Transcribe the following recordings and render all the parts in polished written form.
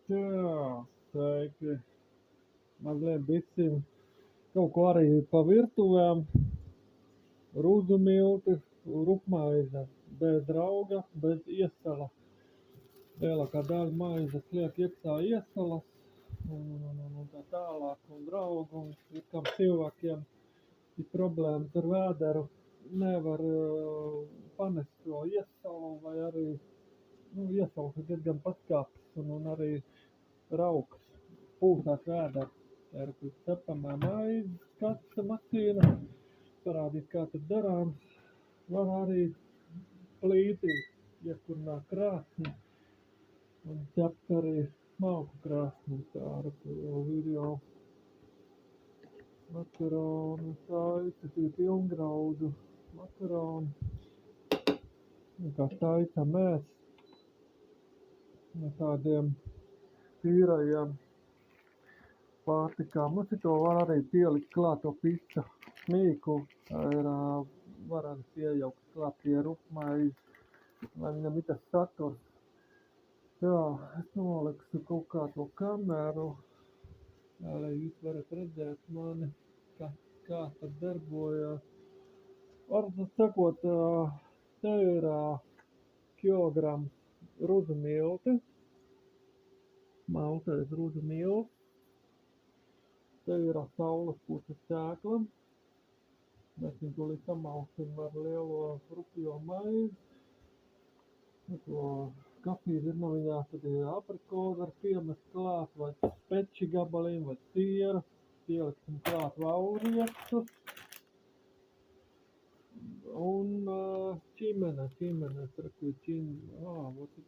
Tā, sveiki. Mazliet bišķiņ kaut ko arī pa virtuvēm. Rūzu milti, rupmaize, bez rauga, bez iesala. Lielākā daļa maizes liek iekšā iesalas un tā tālāk un raugu. Un ir kam cilvēkiem ir problēmas ar vēderu, nevar panest to iesalu vai arī, iesalas ir diezgan paskāptas un arī rauks, pūsās vēders. Tā ir cepamā maizes kasta mašīna, parādīt kā tad darāms. Var arī plītī iekurināt krāsni un cept arī smalku krāsni. Tā ar video makaronu, taisa pilngraudu makaronu. Kā taisa mēs no tādiem tīrajiem pārtikām. Šito var arī pielikt klāt to pizza smīku. Tā ir, var arī piejaukt klāt pie rupmaizes, lai viņam ir tas saturs. Tā, es nolikšu kaut kā to kameru, lai jūs varat redzēt mani, kā tad darbojas. Varbūt sakot, te ir kilograms ruzu milti, maltais ruzu milti. Te ir saules puses sēkla. Mēs viņu tūlīt samalsim ar lielo rupjo maizi. To kafijas zirnaviņā tad ir aprikozi ar piemest klāt, vai peči gabaliņu, vai siera. Pieliksim klāt valriestus. Un ķimenes, reku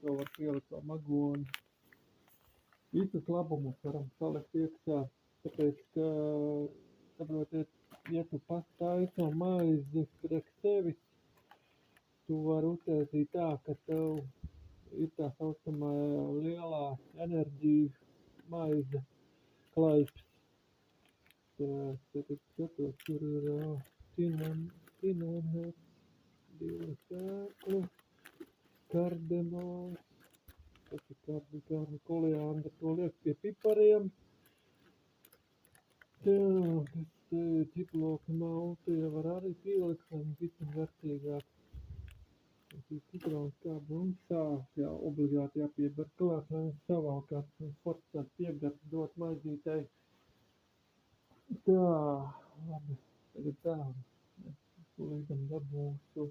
to var pielikt vēl magoni. Visus labumus varam salikt iekšā, tāpēc, ka, saprotiet, ja tu pastaiso maizi priekš sevis, tu vari uztaisīt tā, ka tev ir tā saucamā lielā enerģijas maize klaips. Tad skatos, tur ir cinamons, divu sēklu, kardemals, koliandra, to liek pie pipariem. Tā, kas te ir ķiploka malti, var arī pielikt, lai visam vērtīgāk. Tas ir citrons kādu un sāls, obligāti jāpieber klāt, lai viņš savalkās un forcēt piegars dot maizītei. Tā, labi, tagad tā, līdam dabūšu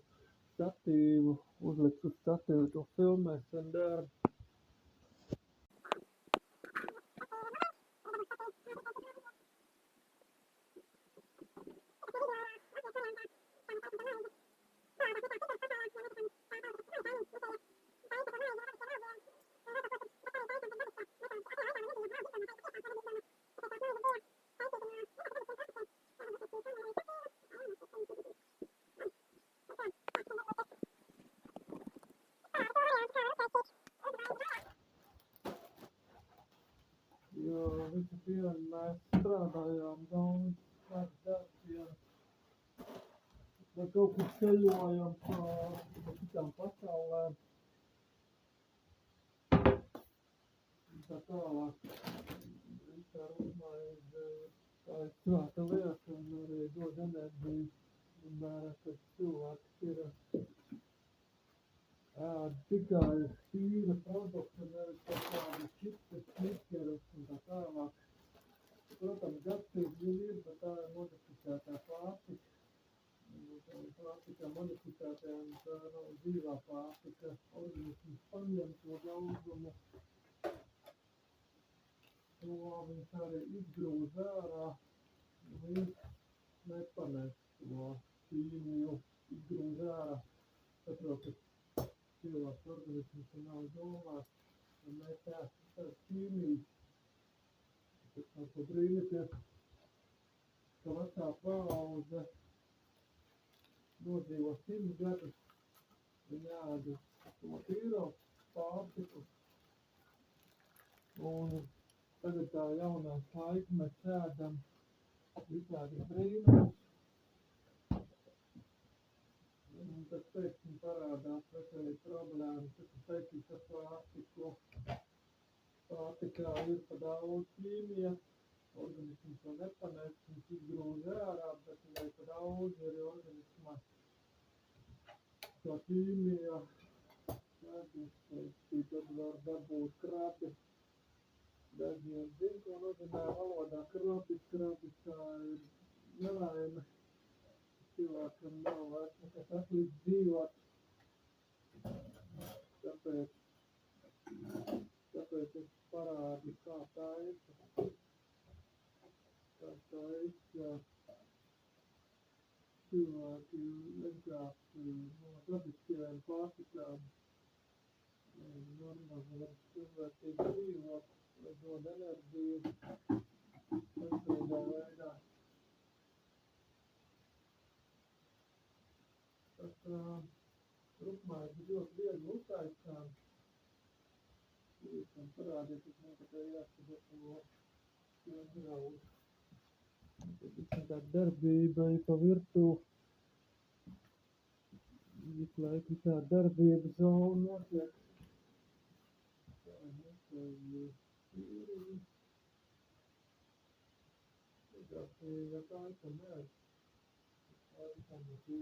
statīvu, uzlikšu statīvu, to filmēšanu darbu. Jo visu dienu mēs strādājām daudz, vai kaut kur ceļojam pa citām pasaulēm. Tā tālāk. Tā rupmaize, tā ir svēta lieta un arī dod enerģiju. Vienmēr, kad cilvēks ir tikai tīra produkta, nevis kaut kādi čipsi, snikerus un tā tālāk. Protams, garšīgi ir, bet tā ir modificētā pārtika. Pārtika modificētā un tā nav dzīvā pārtika. Organisms paņem to daudzumu. To viņš arī izgrūz ārā. Viņš nepanēs to ķīmiju, izgrūz ārā. Saprot, ka cilvēks organisms nav domāts, un mēs tā ķīmiju. Tā ko brīnieties, ka vecā paudze nodzīvo 100 gadus, viņi ēda to tīro pārtiku. Un tagad tā jaunās laika mēs ēdam visādi brīnumus. Un tad pēkšņi parādās veselīgi problēmas, tas ir saistīts ar pārtiku. Pārtika laikā ir pa daudz ķīmija, organisms to nepanes, viņš izgrūž ārā, bet viņai pa daudz ir organismā. Tā ķīmija, tad var dabūt krabi. Dažiem zin, ko nozīmē valodā krabi, tā ir nelaime. Cilvēkam nav vairs nekas atlikt dzīvot. Tāpēc es parādu, kā tā ir, cilvēki vienkārši no dabiskajām pārtikām normāli var cilvēcīgi dzīvot, lai dod enerģiju, veselīgā veidā. Tas rupmaize ir ļoti viegli uztaisām. Jūs man parādīties, man tikai jāsagatavo graudu. Tad tā darbība ir pa virtuvi. Visu laiku tā darbība zona notiek. Tā ir ja tā ir pa mērķi. Tā ir pa mērķi.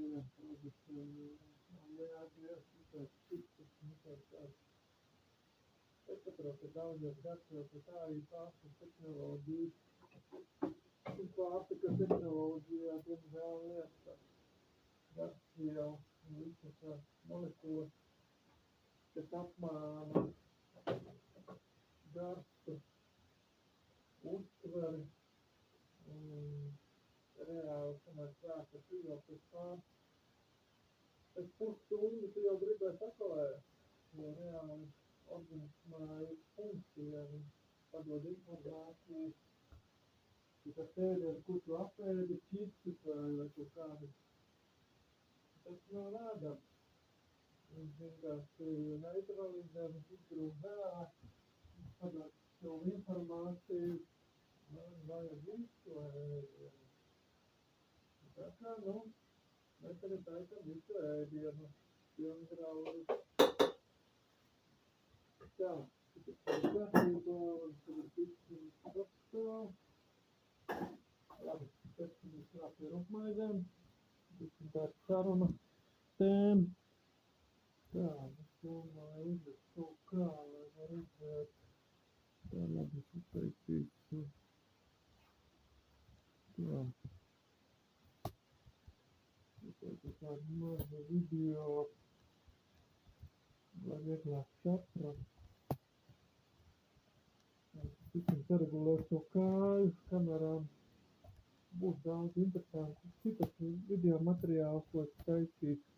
Es saprotu, ka daudziem gatavot, ka tā ir pārtika tehnoloģija. Un pārtika tehnoloģijā, diemžēl, lieta garšvielu un visas molekulas, kas apmāna garšu, uztveri un reāli, kamēr prāta tu jau pēc pusstundu tu jau gribēji sakolēt, jo reāli organismā ir funkcija un padod informāciju. Ja tas ēdiens, kur tu apēdi, čipsus vai kaut kādi, tas nav rādams. Viņš vienkārši neutralizē, viņš izgrūž ārā, viņš padod savu informāciju, man vajag visu vai ēdienu. Tā kā, mēs tagad taisam visu ēdienu, pilngraudu. Tā, tas ir kārtībā, un tagad visu apstāv. Labi, tas mums nāk pie rupmaizēm. Visu tā saruna tēma. Tā, es domāju, uzlikt kaut kā, lai var redzēt. Tā, labi, es uztaisīšu. Tā. Uztaisīšu tādu mazu video, lai vieglāk saprast. Tiksim saregulēt to kāju kamerām. Būs daudz interesanti citas video materiāls, ko es taisīšu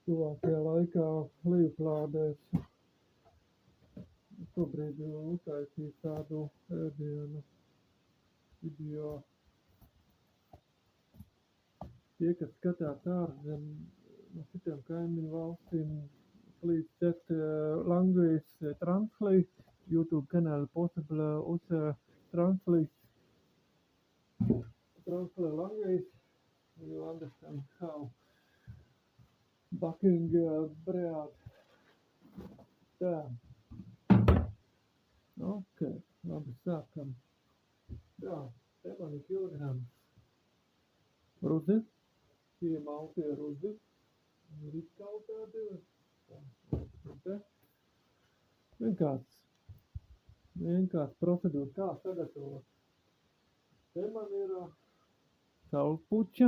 tuvākajā laikā lejuplādēs. Šobrīd uztaisīju tādu ēdienu video. Tie, kas skatās ārzem no citiem kaimiņu valstīm, please check language translate. YouTube channel possible also translate language. You understand how backing bread. Tā. Ok, labi, sākam. Tā, te man ir kilograms ruzi. Tie maltie ruzi. Ir izkautēti. Tā. Vienkārši procedūra, kā sagatavot. Te man ir saulpuča.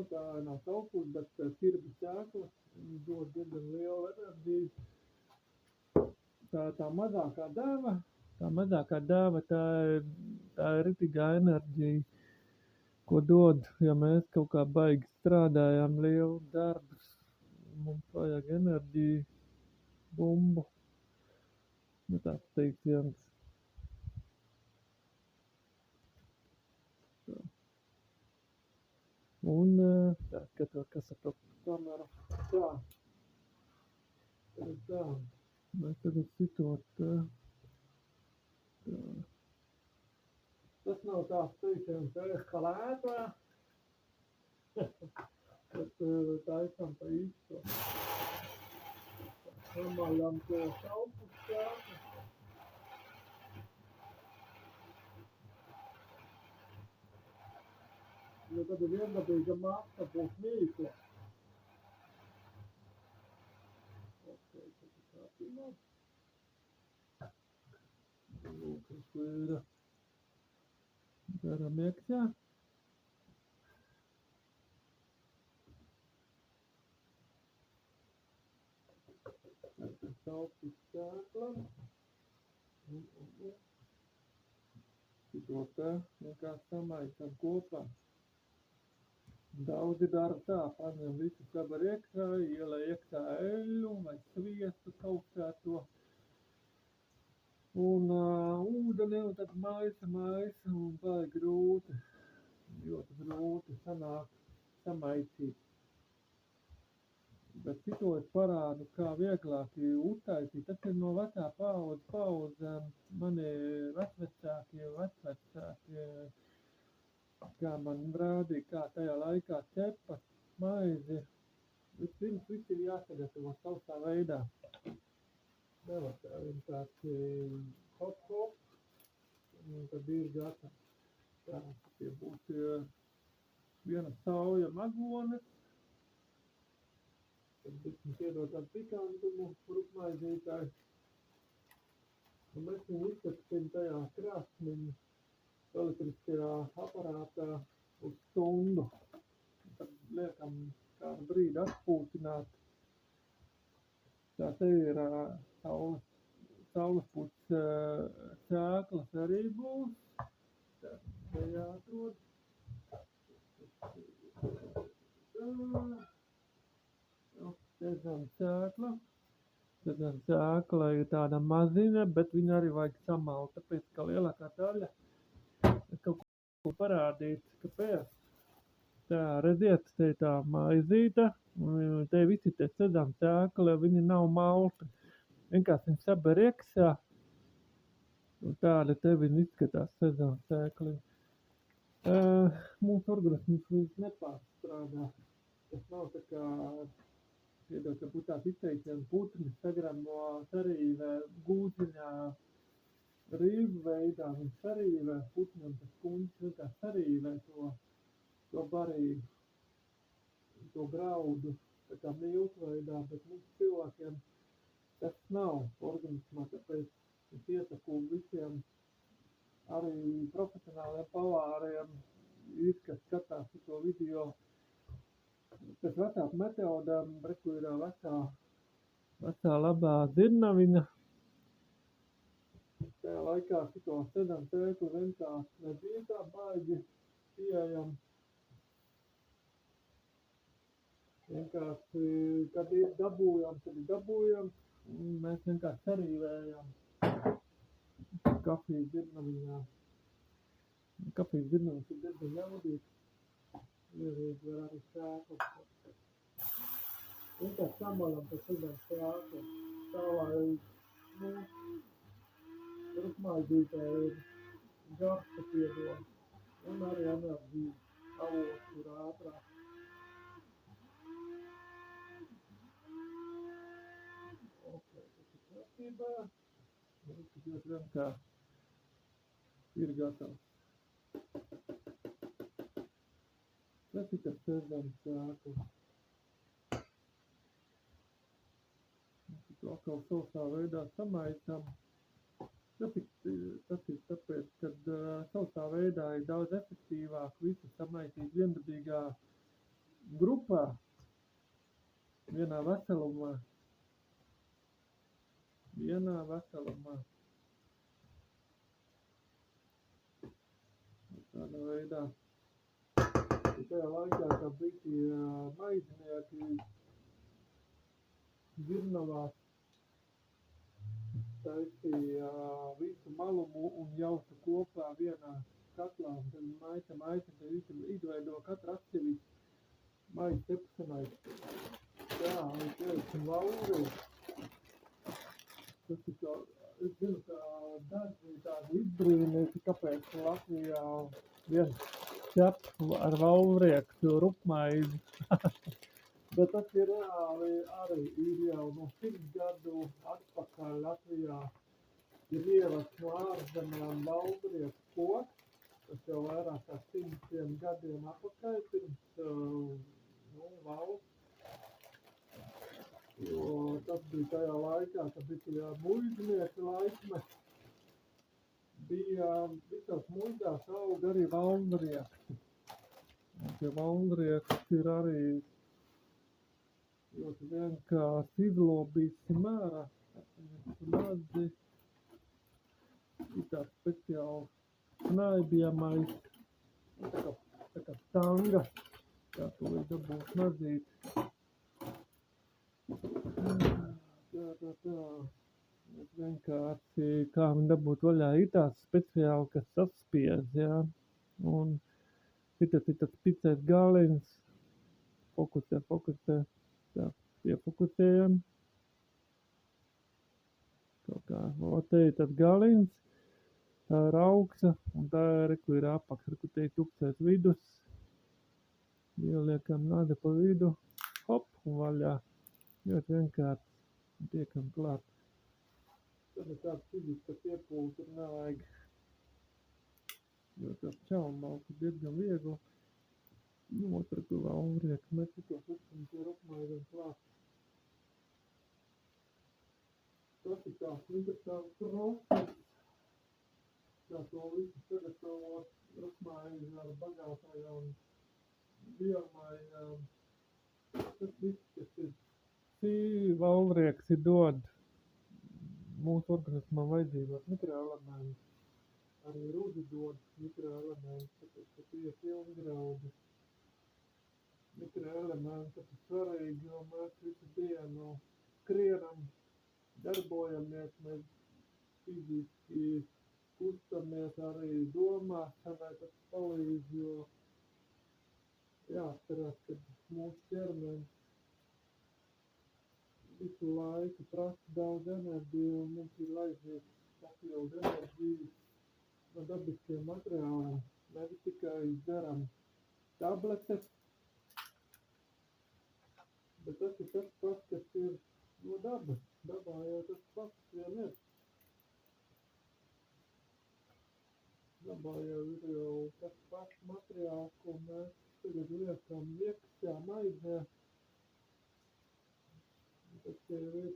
Tā nav saulpuča, bet ķirbi sēklas. Viņi dod diezgan lielu enerģiju. Tā mazākā dēva. Tā ir ritīgā enerģija, ko dod, ja mēs kaut kā baigi strādājam lielu darbus. Mums vajag enerģiju, bumbu. Tāds teiciens. Tā. Un tā, skatot, kas ar to kameru. Tā. Tā. Mēs tagad sitot tā. Tas nav tās teiciens eskalētā. Bet taisam pa īsto. Normāļam to šaupu skātu. Jo tad ir viendabīga masa būs mīkla. Ok, tad ir kārtībā. Lūk, ir garam iekšā. Saucis sēkla. Šito te vienkārši samaisam kopā. Daudzi dara tā, paņem visu sabar iekšā, ielej iekšā eļļu vai sviestu kausēto un ūdeni, un tad maisa, un vajag grūti, ļoti grūti sanāk samaisīt. Bet šito es parādu, kā vieglāk uztaisīt. Tas ir no vecā paudzēm. Mani vecvecāki, kā man rādīja, kā tajā laikā cepa maizi. Viss ir jāsagatavo savā veidā. Nevar tā vienkārši hop, un tad ir gatavs. Tā, tie būs viena sauja magones. Tad mēs iedod tādu pikantumu rupmaizītāju. Un mēs viņu izcepsim tajā krāsniņu elektriskajā aparātā uz stundu. Tad liekam kādu brīdi atpūtināt. Tā te ir saulespuķa sēklas arī būs. Tā te jāatrod. Sezam sēkla. Sezam sēkla ir tāda maziņa, bet viņu arī vajag samalt, tāpēc, ka lielākā daļa kaut ko parādīt, kāpēc. Tā, redziet, te ir tā maizīte, un te visi te sezam sēkla, viņi nav malti. Vienkārši viņi saber iekšā, un tāda te viņi izskatās sezam sēkli. Mūsu organisms viņus nepārstrādā. Tas nav tā kā... Piedod, ka būtu tās izteiciens, putni sagramo sarīvē gūziņā rīvu veidā, un sarīvē putnam tas kuņģis vienkārši sarīvē to barību, to graudu, tā kā miltu veidā, bet mums cilvēkiem tas nav organismā, tāpēc es iesaku visiem arī profesionāliem pavāriem, kas skatās šo video, pēc vecām metodām, reku ir vecā labā dzirnaviņa. Tajā laikā šito sezam sēklu vienkārši nebija tā baigi pieejam. Vienkārši, kad ir dabūjam, un mēs vienkārši sarīvējam kafijas dzirnaviņā. Kafijas dzirnaviņas ir diezgan jaudīgs. Ievīgi var arī sēklas. Vienkārši samalam pa sezam sēklu. Tā, lai, rupmaizītē ir garša piedod. Un arī enerģija avots ir ātrāk. Ok, tas ir kārtībā. Tas ļoti kā ir gatavs. Tas ir tas sezam sēklu. Mēs to atkal sausā veidā samaisam. Tas ir tāpēc, kad sausā veidā ir daudz efektīvāk visu samaisīt viendabīgā grupā, vienā veselumā. Tādā veidā. Tajā laikā, kad bija maiznieki Dzirnavās, taisīja visu malumu un jauca kopā vienā katlā, un tad maisa, tad izveido katru atsevišķi maizi cepšanai. Jā, un pieliksim lauri. Tas ir kā, es zinu, ka daži tādi izbrīnīti, kāpēc Latvijā viens cep ar lauriektu rupmaizi. Bet tas ir reāli arī ir jau no 100 gadu atpakaļ Latvijā ir ievests no ārzemēm laurieku koks, Tas jau vairāk kā 100 gadiem atpakaļ pirms valsts, jo tas bija tajā laikā, kad bija muļģinieki laikmets, bija visās muļģās auga arī valnrieksti. Tie valnrieksti ir arī ļoti vienkārši izlobīti mērā, mazi, ir tāds speciāls snaibjamais, tā kā stanga, kā to ir dabūt mazīt. Tā. Vienkārši, kā viņi dabūt vaļā, ir tāds speciāli, kas saspiedz, jā. Un ir tāds picēt galiņš, fokusē, tā, piefokusējam. Kaut kā, te ir tāds galiņš, tā ir augsa, un tā ir apakš, te ir tukšais vidus. Ieliekam nādi pa vidu, hop, un vaļā. Ļoti vienkārši, tiekam klāt. Tad ir tāds fiziska piepūle, tur nevajag. Jo tāds čaumauks ir diezgan viegli. Notraku valnrieku, mēs tikos liksim tie rupmaidiem klāt. Tas ir tāds interesants process, kā to visu sagatavot rupmaizi ar bagātajām biomaiņām. Tas viss, kas ir šī valnrieks ir dod mūsu organismam vajadzīgos mikroelementus. Arī rudi dod mikroelementus, tāpēc, ka tie pilngraudi mikroelementi, tas ir svarīgi, jo mēs visu dienu skrienam, darbojamies, mēs fiziski kustamies, arī domāšanai tas palīdz, jo jāatcerās, ka mūsu ķermenis visu laiku prasa daudz enerģiju, un mums ir vajadzīgs papildu enerģiju no dabiskiem materiāliem. Mēs tikai dzeram tabletes, bet tas ir tas pats, kas ir no dabas. Dabā jau tas pats vien ir. Dabā jau ir tas pats materiāls, ko mēs tagad liekam iekšā maizē. Tas jau ir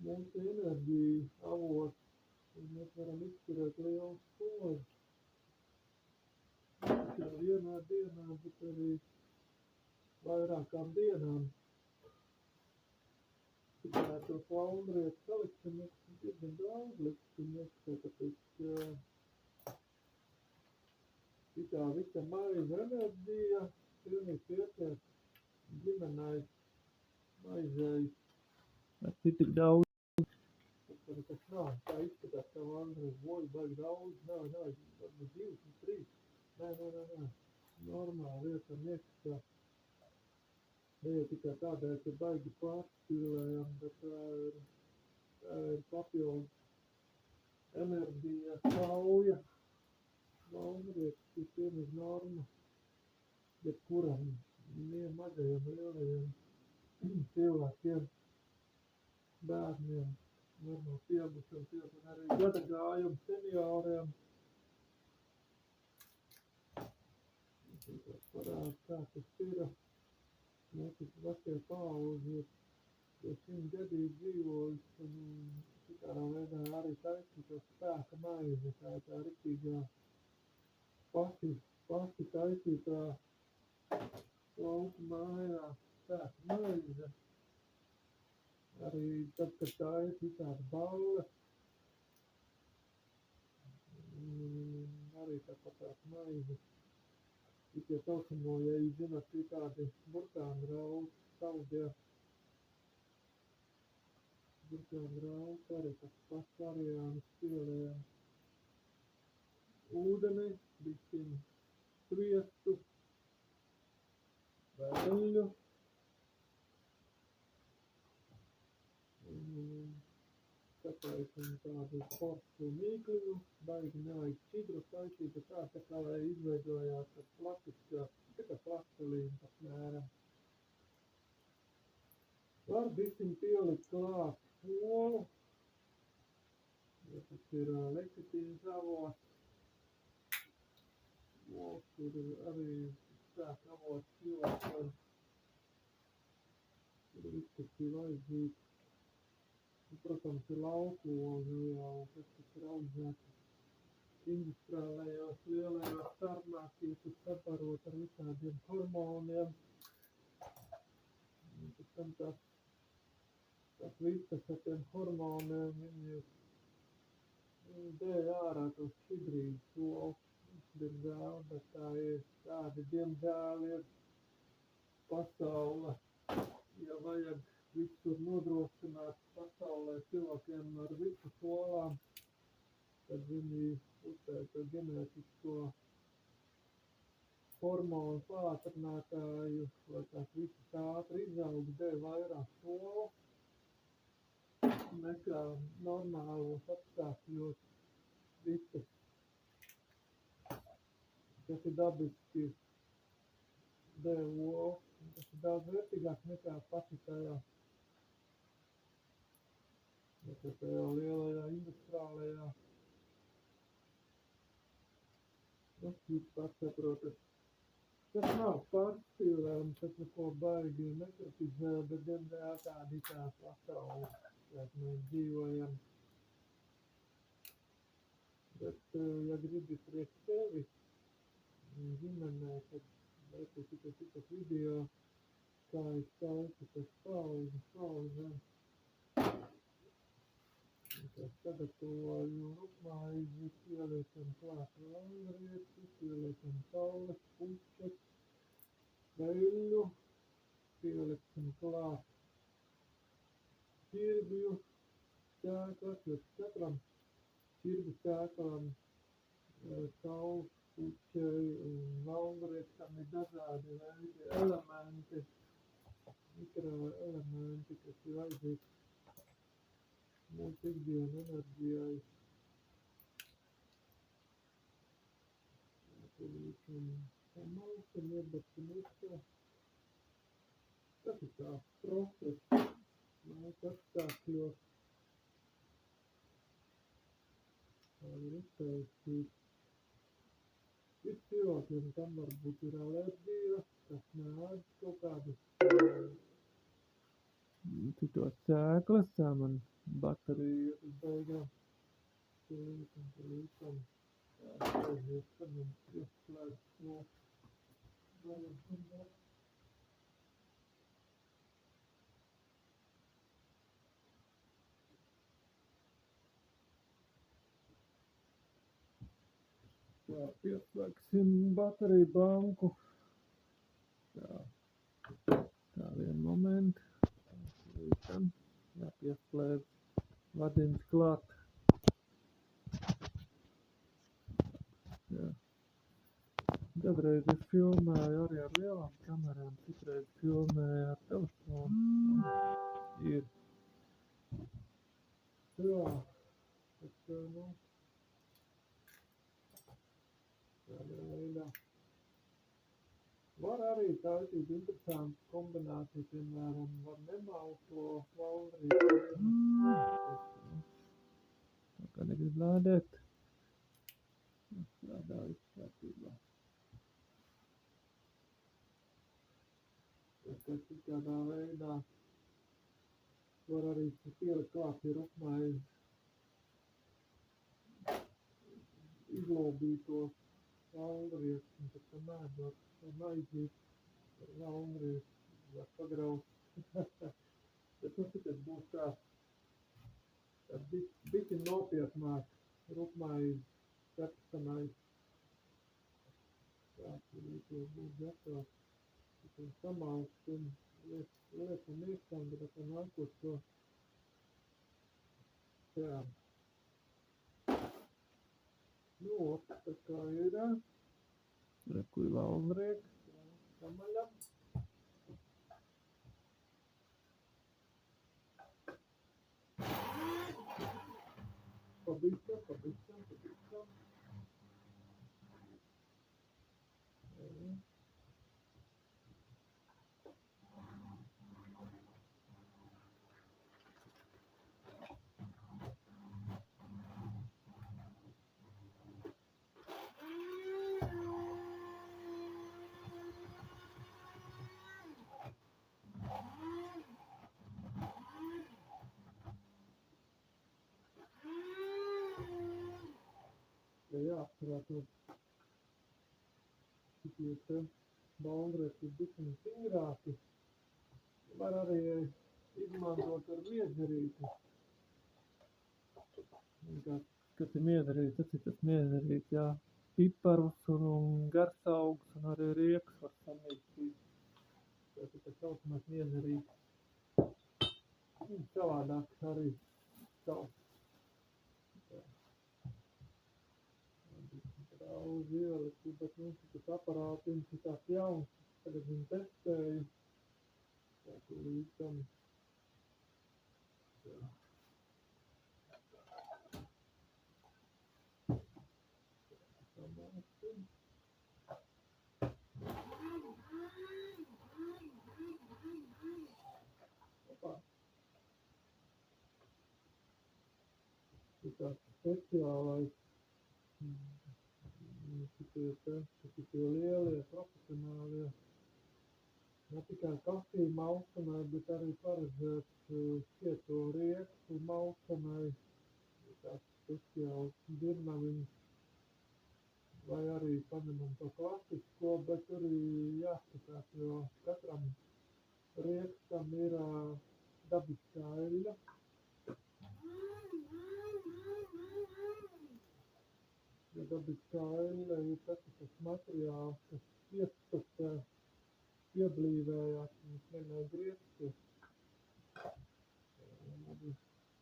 mūsu enerģija avots, un mēs varam izturēt lielu slodzi. Tikai vienā dienā, bet arī vairākām dienām. Tikai tos valnriekus saliksim, mēs diezgan daudz liksim iekšā, tāpēc šitā visa maize enerģija pilnīgi pietiek ģimenei maizei. Tas ir tik daudz. Tas nav, tā izskatās, ka valnrieks boļu baigi daudz, nav, varbūt 2, 3. Nē. Normāli liekam iekšā. Ne jau tikai tādēļ, ka baigi pārspīlējam, bet tā ir papildus enerģija, sauja. Valnrieks ir pilnīgi norma. Jebkuram, mazajiem, lielajiem cilvēkiem, bērniem, normāli pieaugušiem, un arī gada gājumu senioriem. Tas parāda, kā tas ir. Mūsu vecie paudži ir 100 gadīgi dzīvojuši, un šitādā veidā arī taisīt to spēka maizi, tā riktīgā paši taisītā lauku mājā spēka maize. Arī tad, kad tā ir šitāda balles, arī tāpat tās maizes. Tie saucamo, ja jūs zināt, ir tādi burkānu rausi, saldie burkānu rausi, arī tas pats variants pielējam ūdeni, bišķiņ sviestu, vēļu, sataisim tādu foršu mīkliņu, baigi nevajag šķidru taisīt, tā kā lai izveidojās tas plastiskā, tā plastelīna apmēram. Var bišķiņ pielikt klāt olu, ja tas ir lecitīnas avots, tur arī spēka avots cilvēkiem. Tur viss, kas ir vajadzīgs. Protams, ir lauku jau, kas ir audzēts industriālajos lielajos starpnākīs, ir sabarot ar visādiem hormoniem. Pēc tam tās vistas ar tiem hormoniem, viņi dēļ ārā tos hibrīdus lokus. Ir žēl, bet tā ir tādi, diemžēl, ir pasaule. Ja vajag visur nodrošināt pasaulē cilvēkiem ar visu solām, tad viņi uztaisa ģenētisko hormonu pātrinātāju, lai tās visas ātri izaug, dēļ vairāk solu nekā normālos apstākļos visas, kas ir dabiski dēļ loku. Tas ir daudz vērtīgāk nekā paši tajā lielajā industriālajā. Jūs pasaprotat. Tas nav pārspīlējums, tas neko baigi nekritizē, bet diemžēl tāda ir tā pasaule, kad mēs dzīvojam. Bet, ja gribi priekš sevi ģimenē, tad citas video, kā es taisu tas pauze. Es sagatavoju rupmaizi, pieliekam klāt valnrieti, pieliekam saules puķes, veļu, pieliekam klāt ķirbju sēklas, jo katram ķirbju sēklam, saules puķei un valnrietam ir dažādi veidi elementi, mikroelementi, kas ir vajadzīgi mūsu ikdienu enerģijai. Tur visam samalkam, iebertam iekšā. Tas ir tāds process, mājas apstākļos. Tā ir uztaisīt. Ir cilvēkiem, kam varbūt ir alerģija, kas neēd kaut kādas citos sēklas, tā man baterija uz beigām. Pieliekam par visam. Tā aiziet, kad man ieslēdz no vaļam. Tā, pieslēgsim bateriju banku. Tā, vien momentu. Jāpieslēdz vadiņš klāt. Jā. Kādreiz es filmēju arī ar lielām kamerām, citreiz filmēju ar telefonu. Ir. Jā, bet, tādā veidā. Var arī taisīt interesantas kombinācijas, piemēram, var nemauto valnrietu. Tā kā negrib lādēt. Strādā viss kārtībā. Tas ir tādā veidā. Var arī pielikt klāt pie rupmaizi izlobītos valnrietus, un pēc tam ēdot maizīt ar valnrietu, var pagraut. Bet tas būs tā biti nopietnāk rupmaizi cepšanai. Tā, tur būs gatavs. Tad samalksim, liekam iekšā, bet tā nākošo. Tā. Nu, tā kā ir. Kur valnrieks, samaļam. Pavisam. jāapturē to šitie te baldreti bišķiņi stingrāki. Var arī izmantot ar miezerīti. Kas ir miezerīts, tas ir tas miezerīts, jā. Piparus un garsaugus un arī riekas var samīkstīt. Tas ir tā saucamais miezerīts. Savādāk arī sauc. Daudz ieliku, bet tas aparātiņš ir tāds jauns. Tagad viņu testēju. Tā kur līdzam. Ir tāds speciālais, šitie lielie, profesionālie, ne tikai kafiju maušanai, bet arī paredzēts šķieto rieku maušanai, ir tāds speciāls dirnaviņš, vai arī paņemam to klasisko, bet tur jāskatās, jo katram riekstam ir dabiskā eļļa. Ja dabiskā eļļa ir tas materiāls, kas iespastē, ieblīvējās, viņš vienai griezties.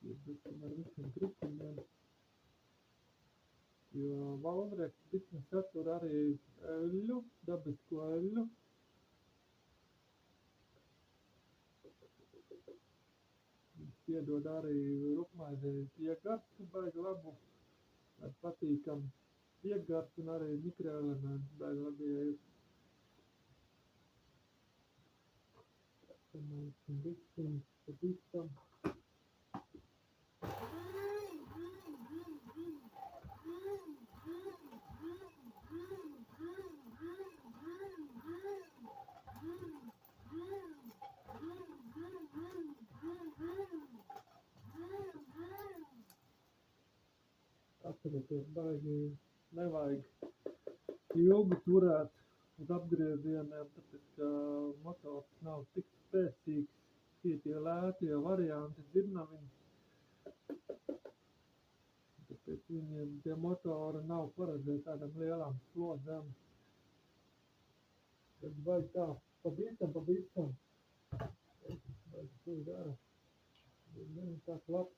Iebrukam ar visiem kritiņiem. Jo valdrieks bišķiņ satur arī eļļu, dabisko eļļu. Viņš iedod arī rupmaizei iegarstu baigi labu. Ar patīkam iegarstu un arī mikroelementu baigi labi ieiet. Samēsim bišķiņ pa bišķam. Atcerieties, baigi nevajag ilgi turēt uz apgriezieniem, tāpēc, ka motors nav tik spēcīgs, tie lētie varianti dzirnaviņi. Tāpēc viņiem tie motori nav paredzēti tādam lielam slodzēm. Tad vajag tā, pa bišķam. Vajag tur dara. Tā klap.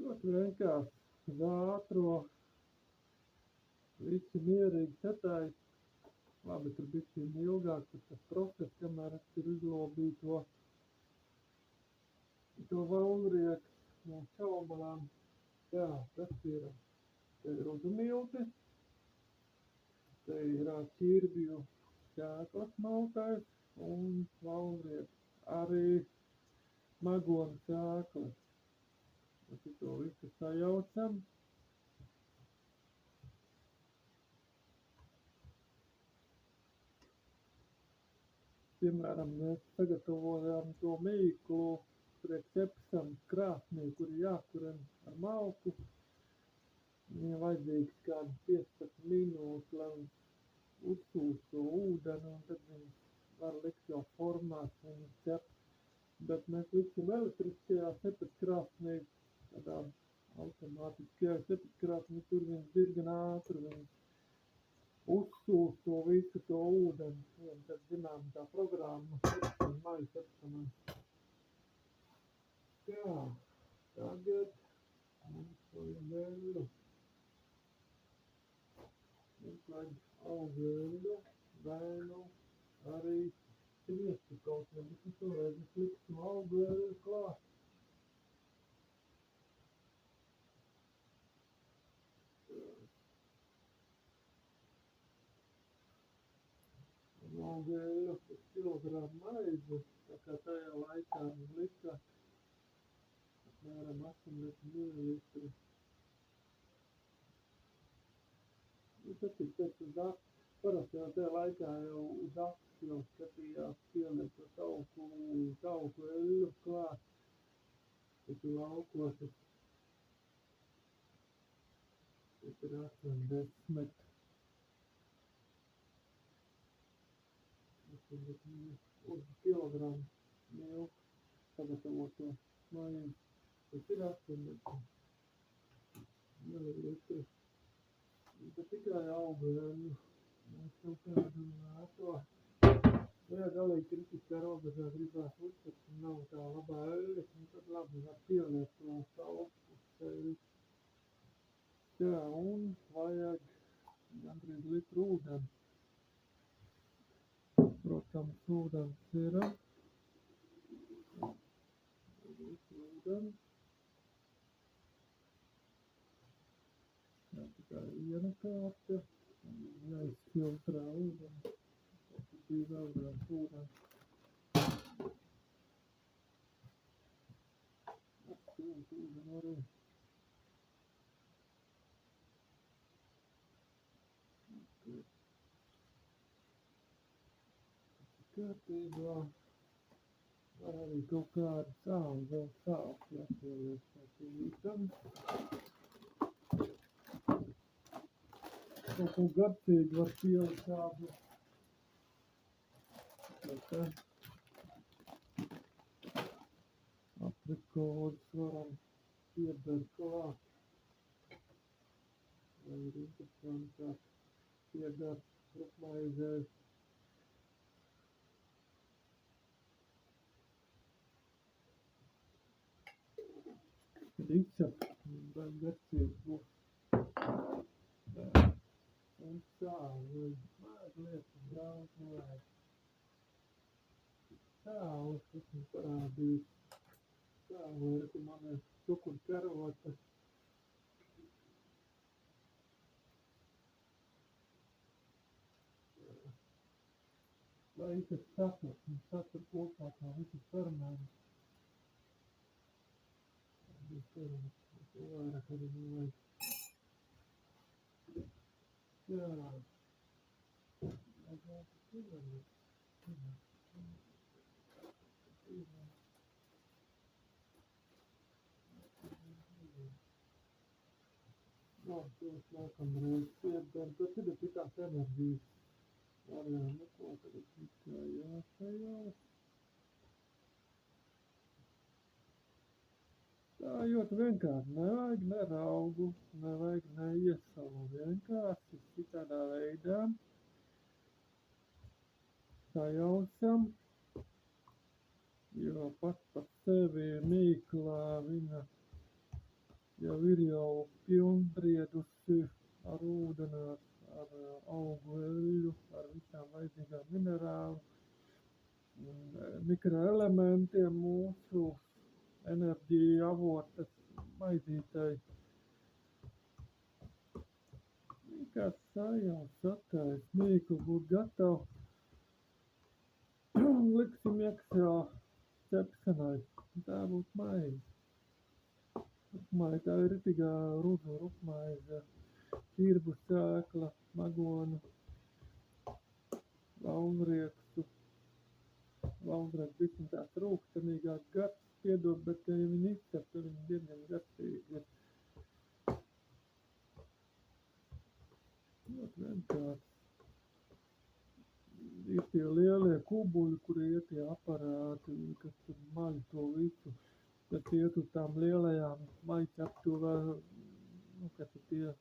Ļoti vienkārši uz ātro, visi mierīgi setējas. Labi, tur bišķiņ ilgāk tas process, kamēr es tur izlobīju to valdrieku no šaubalām. Jā, tas ir, te ir rudumilti, te ir ķirbju šķēklas maltais un valdrieku. Arī magona šķēklas. Tad to visu sajaucam. Piemēram, mēs sagatavojam to mīklu priekš epsam krāsnī, kur jākuren ar malku. Viņam vajadzīgs kādi 15 minūtes, lai viņš uzsūst to ūdeni, un tad viņš var likt jau formās viņu cep. Bet mēs liksim elektriskajā cepatkrāsnī, tādā automātiskajā cepatkrāsnī, tur viņš diezgan ātri, viņš uzsūst to visu to ūdeni. Viņam tad zinām tā programma, maļu cepšanai. Jā, tagad mums to ir eļļu. Mums vajag augu eļļu, vai nu arī sviestu kaut ko, bet es toreiz liksim augu eļļu klāt. maizi, tā kā tajā laikā lika apmēram 80 mililitri. Tas ir pēc uz aktu. Parasti jau tajā laikā jau uz aktu jau skatījās pieliek to tauku eļļu klāt. Tas ir laukos, tas ir 80 uz kilogramu miltu sagatavoto maizi. Tas ir 80 mililitri. Bet tikai augu eļļu. Mēs kaut kādu to. Ja galīgi kritiskā robežā gribās uztver, ka nav tā labā eļļa, tad labi var pieliekt to tauku eļļu. Jā, un vajag gandrīz litru ūdeni. Protams, ūdens ir litru ūdeni. Jā, tikai viena kārta. Jāizfiltrē ūdeni. Tas bija vēlreiz ūdeni. Atstāt ūdeni arī. Kārtībā var arī kaut kādu sāli, vēl sāls jāpieliek pītam. Kaut ko garšīgi var pielikt kādu. Aprikodes varam piebert klāt. Vai ir interesantāk piebert rupmaizē. Kad izcep, vēl garšīgi būs. Jā. Un sāli, mazliet daudz nevajag. Sāli, kas man parādīs. Sāli ir, ka man ir cukurkarota. Lai tas saturs, un satur kopā kā visu fermentu. To vairāk arī nevajag. Jā. Tos nākamreiz piebert, bet ir tikās enerģijas. Arī neko, kad ir tikai jāsajās. Tā ļoti vienkārši. Nevajag ne raugu, nevajag ne iesalu. Vienkārši citādā veidā sajaucam, jo pat par sevi mīklā viņa jau ir jau pilnbriedusi ar ūdeni, ar augu eļļu, ar visām vajadzīgām minerālu un mikroelementiem mūsu enerģija avotas maizītei. Vienkārši sajauc, satais, mīklu būtu gatavu. Liksim iekšā cepšanai. Tā būs maize. Rupmaize, tā ir ritīgā rudu rupmaize, ķirbu sēkla, magonu, launriekstu. Launriekstu visam tās rūkstošākās garšas piedod, bet ja viņi izcep, tad viņi diezgan garšīgi ir. Ļoti vienkārši. Ir tie lielie kubuļi, kur ir tie aparāti, kas tur maļ to visu. Tas iet uz tām lielajām maiķaptuvēm, kas ir tie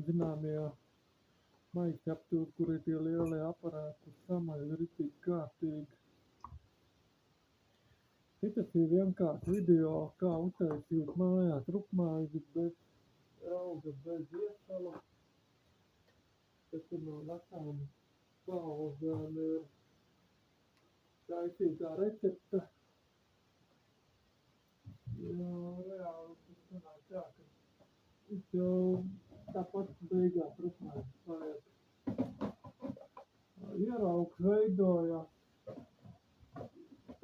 zināmie maiķaptuvi, kur ir tie lielie aparāti, kur samaļ ritīgi kārtīgi. Šitas ir vienkārši video, kā uztaisīt mājās rupmaizi bez rauga, bez iesala. Tas ir no vecām paudzēm ir taisītā recepte. Jā, reāli tas sanāk tā, ka es jau tāpat beigās rupmaizi paiet. Ieraugs veidojās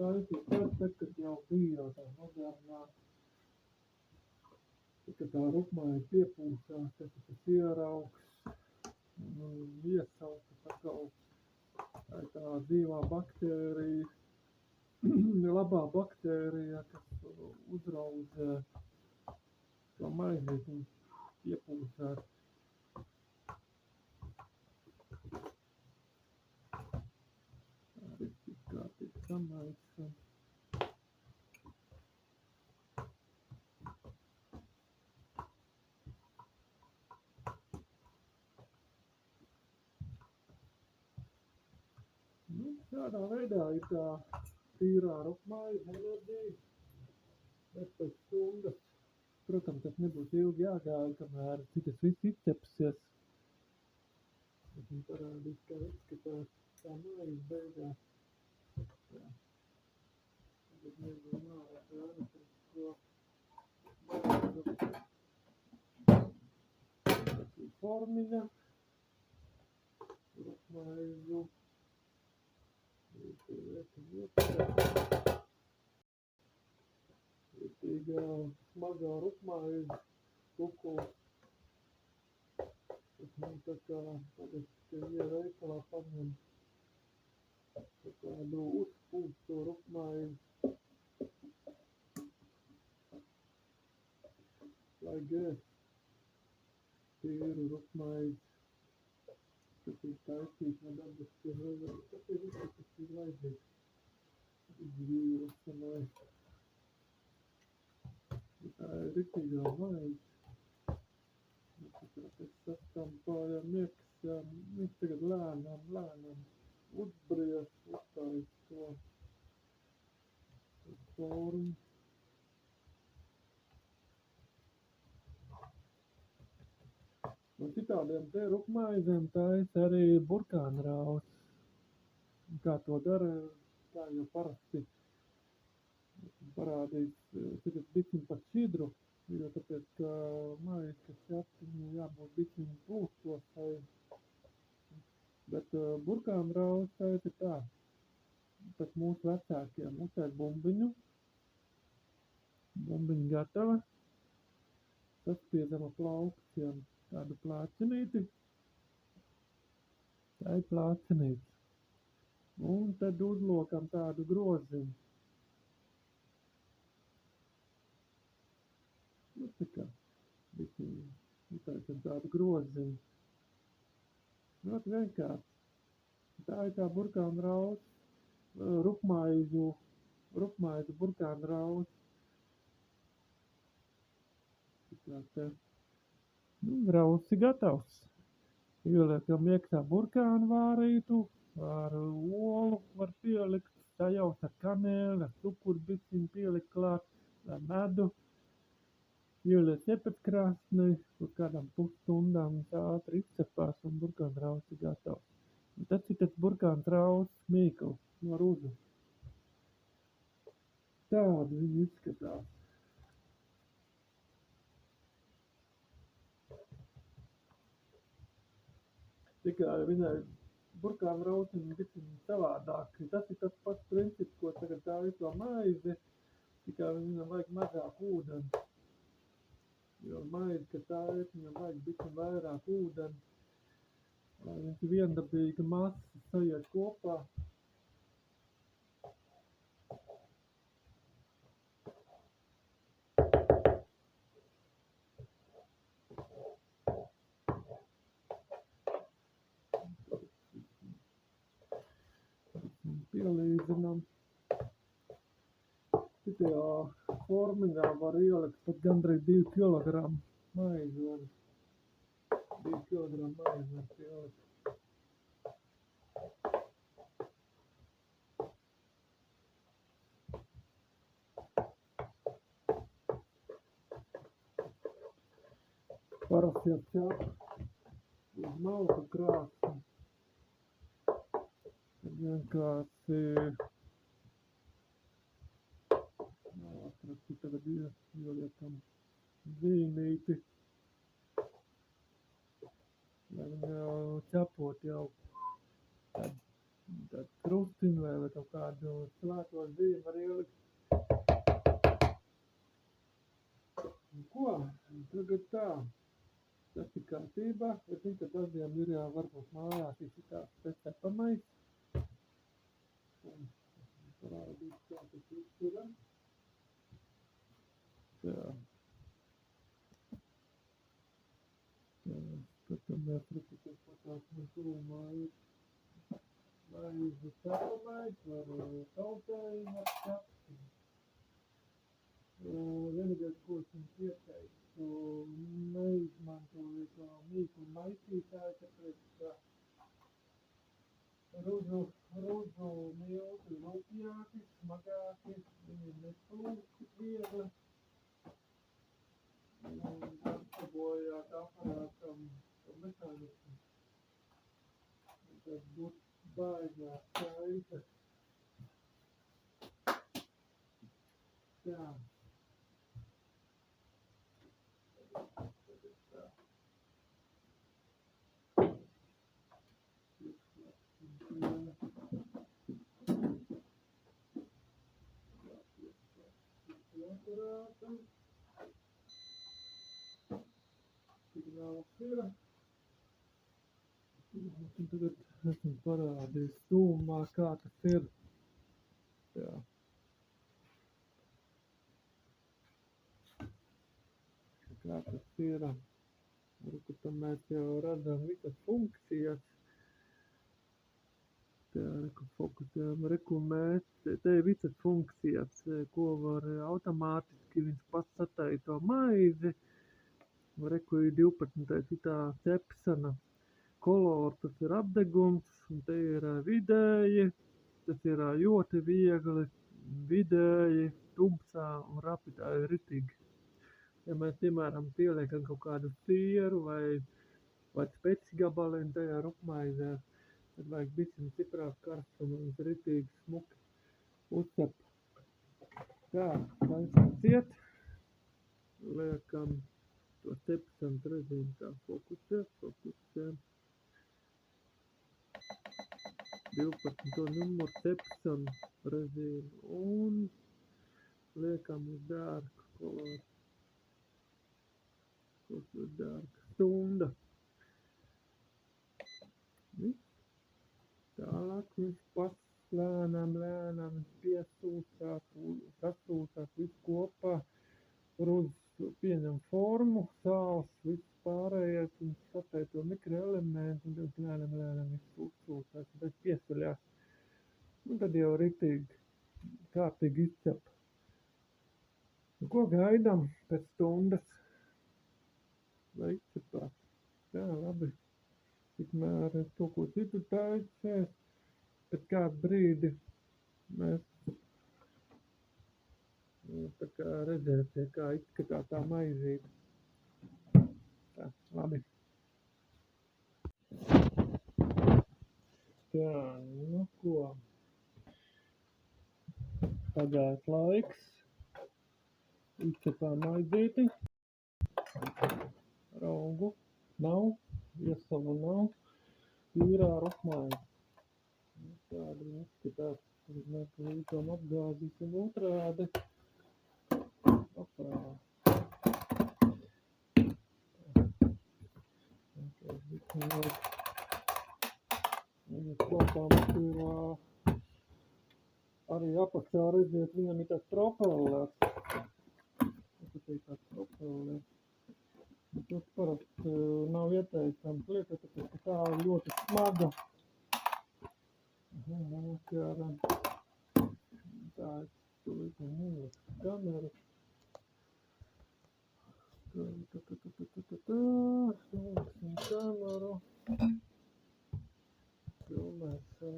taisīt tad, kad jau bija tā modernā. Kad tā rupmaize piepūsās, tad tas ieraugs iesauka atkal. Tā ir tā dzīvā baktērija, labā baktērija, kas uzraudzē to maizi un piepūsās. Arī tik kārtīgi samaisa. Tādā veidā ir tā tīrā rupmaize enerģija, bet pēc stundas, protams, tas nebūs ilgi jāgāja, kamēr citas viss izcepsies. Bet viņi parādīs, kā izskatās tā maize beigās. Jā. Tagad nevienu ārā ēna, ko formiņa, rupmaizu. Vietīgā smagā rupmaize kukula. Tas man tā kā tagad, ka veikalā paņem tā kādu uzpūsto rupmaizi. Lai ēst tīru rupmaizi, kas ir taisīts no dabiskiem resuriem. Tas ir viss, kas ir vajadzīgs. Izdzīvošanai. Tā ir riktīgā maize. Tas sastampājam iekšā. Viņš tagad lēnām uzbries, uzstājas to formu. No citādiem te rupmaizēm taisa arī burkānraus. Kā to dara, kā jau parasti parādīs, tagad biciņ pa šķidru, jo tāpēc, ka maize, kas jāpiņi jābūt biciņ plūstosai. Bet burkānraus taisa tā, pēc mūsu vecākiem uztaisa bumbiņu. Bumbiņa gatava. Saspiedama plauktiem tādu plācenīti. Tā ir plācenīte. Un tad uzlokam tādu groziņu. Nu, tā kā uztaisam tādu groziņu. Ļoti vienkārši. Tā ir tā burkānraus, rupmaizu burkānraus. Rausi gatavs. Ieliekam iekšā burkānu vārītu, ar olu var pielikt, sajaust ar kanēli, ar cukuru biciņu pielikt klāt, ar medu. Ieliek cepetskrāsnī, uz kādām pusstundām ātri izcepās un burkānraus ir gatavs. Un tas ir tas burkānraus mīkls no ruzu. Tādi viņi izskatās. Tikai viņai burkānrausim biciņi savādāk. Tas ir tas pats princips, ko tagad tā viso maizi, tikai viņam vajag mazāk ūdeni. Jo maizi, ka tā ir, viņam vajag biciņi vairāk ūdeni, lai viņš viendabīga masa sajiet kopā. Pielīdzinām. Šitajā formiņā var ielikt pat gandrīz 2 kilogramu maizi. 2 kilogramu maizi var ielikt. Parasti jau ķep uz malku krāsni. Tad vienkārši atrakti tagad ieliekam zīmīti, lai viņa ķepot jau tad Tad krustiņu vai kaut kādu slēto zīmi var ielikt. Un ko? Tagad tā. Tas ir kārtībā. Es zinu, ka dažiem ir jau varbūt mājās izsitās pēc cepamais. Un parādīt, kā tas izturam. Tā. Skatāmies, reputies patās no tūmā ir maizi cepamais, var tautējumu ar kapsi. Vienīgais, ko es jums ieteiktu, neizmantoju to mīklu maisītāju, tāpēc, ka ruzu milti rupjāki, smagāki, viņi neplūst tik viegli. Un gatavojāt aparātam mehānismu. Tas būtu baigā skaita. Tā. Tagad tā. Piesklāpsim piena. Piesklāpsim aparātam. Signāls ir. Un tagad esmu parādījis tūmā, kā tas ir. Jā. Kā tas ir. Tad mēs jau redzam visas funkcijas. Tā, fokusējam, mēs, te ir visas funkcijas, ko var automātiski viņš pats sataisa to maizi. Reku ir 12. itā cepšana. Kolor, tas ir apdegums, un te ir vidēji, tas ir ļoti viegli, vidēji, tumsā un rapidā ir ritīgi. Ja mēs, piemēram, pieliekam kaut kādu sieru vai speci gabaliņu tajā rupmaizē, tad vajag bišķiņ stiprāk karstumu un viņš ritīgi smuki uzcep. Tā, taisam ciet, liekam to cepšanas režīmu tā fokusē. 12. numuru cepšanu režīmu un liekam uz dārgu koloru. Uz dārga stunda. Tālāk viņš pats lēnām sasūsās visu kopā. Rudz pieņem formu, sāls, viss pārējais, un satai to mikroelementu, un tad lēnām viss uzsūsās, bet piesaļās. Un tad jau kārtīgi izcep. Un ko gaidām pēc stundas? Lai izcepās. Jā, labi. Tikmēr es kaut ko citu taisēs. Pēc kādu brīdi mēs tā kā redzēsiet, kā izskatās tā maizīte. Tā, labi. Tā, nu ko. Pagājis laiks. Izcepām maizīti. Raugu nav, iesavu nav. Tīrā rupmaize. Tāda izskatās. Mēs līdām apgāzīsim otrādi. Opā. Viņas kopā mums ir arī apakšā redziet, viņam ir tāds propellers. Tas ir tāds propellers. Tas parasti nav ieteicams lietot, tāpēc, ka tā ir ļoti smaga. Tā es tūlīt neliku kameru. Saliksim kameru. Filmēsim.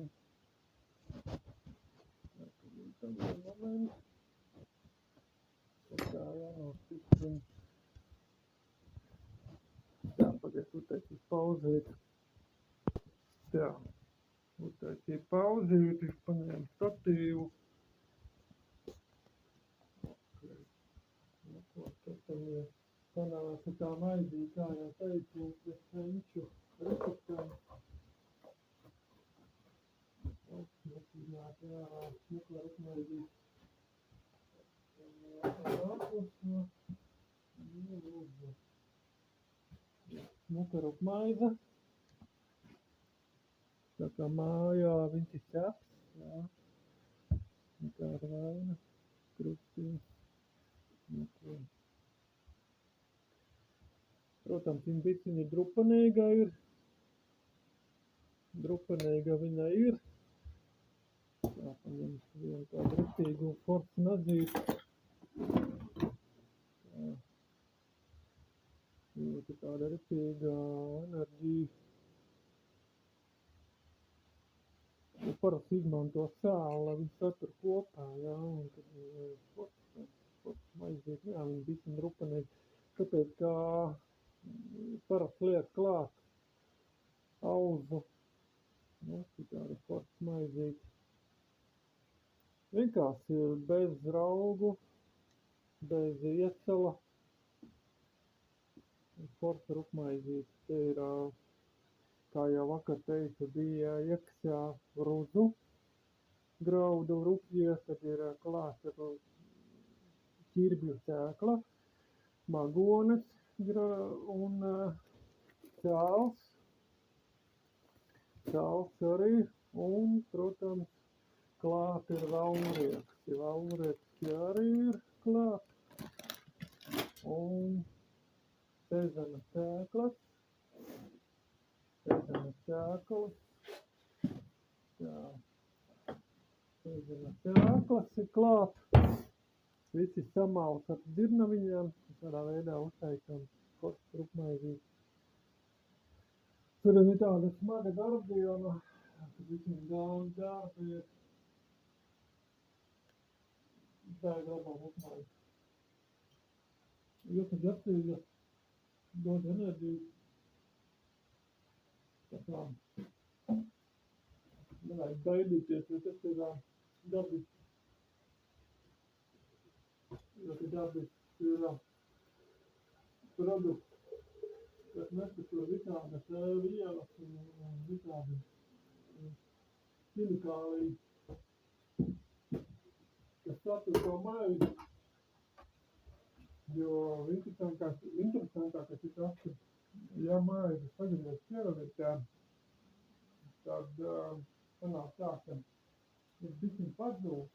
Tūlītam ir moments. Tā jānostiprina. Tā, pagaiet, uztaisīt pauzīt. Tā, uztaisīt pauzīt, paņēmu statīvu. Nu, ko, tad sanāca tā maizī, kā jau teicu, pēc senču receptēm. nāk ārā smuka rupmaizīte. Nākotnē. Lūdzu. Smuka rupmaize. Tā kā mājā viņš ir ķeps, jā. Tā ir vaina, krustīs. Protams, viņa biciņa drupanīga ir. Drupanīga viņa ir. Tā, paņems vienu tādu ritīgu forcu nadzīti. Tā. Ļoti tāda ritīga enerģija. Parasti izmanto sēlu, lai viņi satur kopā, jā, un tad forts maizīti, jā, viņa biciņa drupanīga. Tāpēc, kā parasti liek klāt auzu, tāda forts maizīte. Vienkārši ir bez raugu, bez iecela, forts rupmaizīte. Te ir, kā jau vakar teicu, bija iekšā ruzu graudu rupjie, tad ir klāt ķirbju sēkla, magones un cāls. Cāls arī, un, protams, klāt ir valnrieksti. Valnrieksti arī ir klāt. Un sezena sēklas. Sezena sēklas. Jā. Sezena sēklas ir klāt. Visi samals ar dzirnaviņām. Tādā veidā uztaisām forts rupmaizīti. Tur ir tāda smaga darbiena, kad visiem daudz darba ir. Tā ir labā rupmaize. Ļoti garšīga, dod enerģiju. Tā kā nevajag baidīties, jo tas ir dabisks. Ļoti dabisks ir produkts. Tas nesatur visādas vielas un visādi ķimikālijas, kas satur to maizi. Jo interesantākais ir tas, ka, ja maizi sagriež ķeravietē, tad sanāk tā, ka ir bišķiņ pazūd.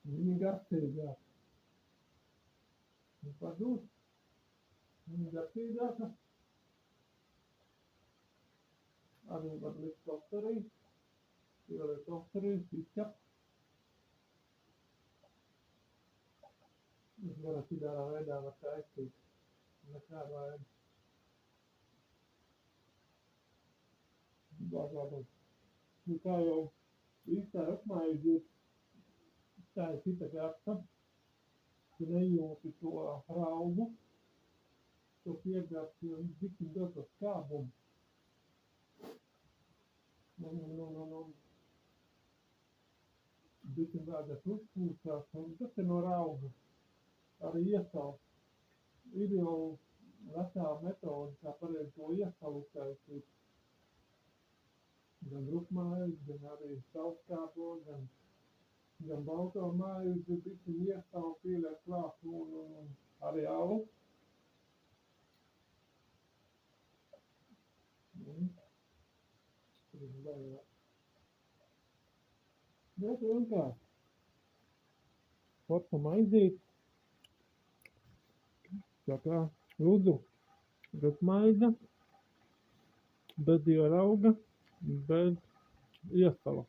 Viņa garšīgāka. Viņa pazūd. Viņa garšīgāka. Arī var likt tosterī. Ieliek tosterī, izķep. Jūs varat ideālā veidā var taisīt. Nekā vajag. Bagābūt. Kā jau īstā rupmaizīte, tā ir cita garša. Tu nejūti to raugu, to piegarši, un bišķiņ dod to skābumu. Bišķiņ vajadzēs uzpūsās, un tas ir no rauga. Arī iesals. Ir jau vecā metode, kā pareizi to iesalu uztaisīt. Gan rupmaizi, gan arī saulskābo, gan balto maizi, bišķiņ iesalu, pieliek klāt un arī alu. Bet vienkārši. Forta maizīte. Tā kā rudu rupmaize, bez ierauga, bez iesala.